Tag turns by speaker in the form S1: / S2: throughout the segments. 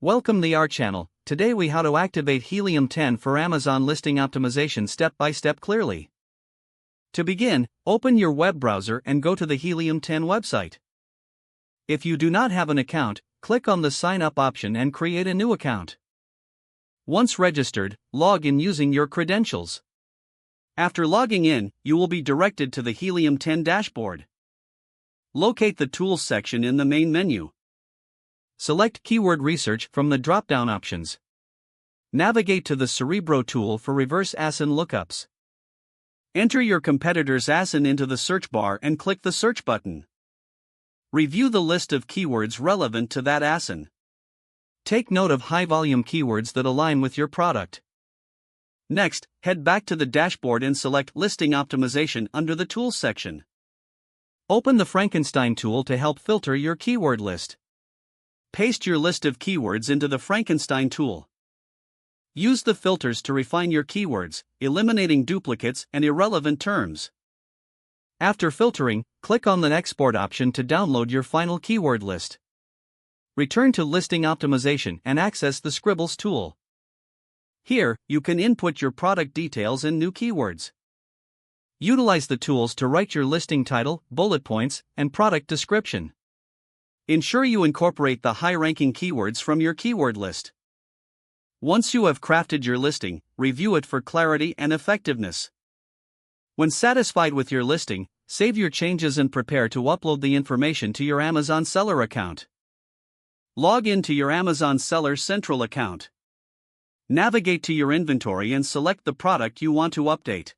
S1: Welcome to our channel. Today we how to activate Helium 10 for Amazon listing optimization step by step clearly. To begin, open your web browser and go to the Helium 10 website. If you do not have an account, click on the sign up option and create a new account. Once registered, log in using your credentials. After logging in, you will be directed to the Helium 10 dashboard. Locate the Tools section in the main menu. Select Keyword Research from the drop-down options. Navigate to the Cerebro tool for reverse ASIN lookups. Enter your competitor's ASIN into the search bar and click the Search button. Review the list of keywords relevant to that ASIN. Take note of high-volume keywords that align with your product. Next, head back to the dashboard and select Listing Optimization under the Tools section. Open the Frankenstein tool to help filter your keyword list. Paste your list of keywords into the Frankenstein tool. Use the filters to refine your keywords, eliminating duplicates and irrelevant terms. After filtering, click on the Export option to download your final keyword list. Return to Listing Optimization and access the Scribbles tool. Here, you can input your product details and new keywords. Utilize the tools to write your listing title, bullet points, and product description. Ensure you incorporate the high-ranking keywords from your keyword list. Once you have crafted your listing, review it for clarity and effectiveness. When satisfied with your listing, save your changes and prepare to upload the information to your Amazon Seller account. Log in to your Amazon Seller Central account. Navigate to your inventory and select the product you want to update.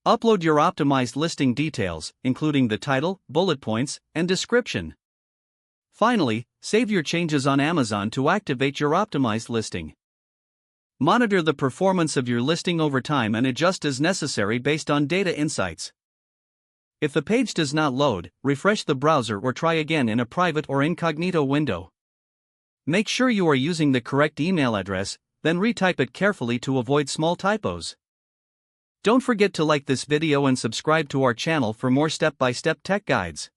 S1: Upload your optimized listing details, including the title, bullet points, and description. Finally, save your changes on Amazon to activate your optimized listing. Monitor the performance of your listing over time and adjust as necessary based on data insights. If the page does not load, refresh the browser or try again in a private or incognito window. Make sure you are using the correct email address, then retype it carefully to avoid small typos. Don't forget to like this video and subscribe to our channel for more step-by-step tech guides.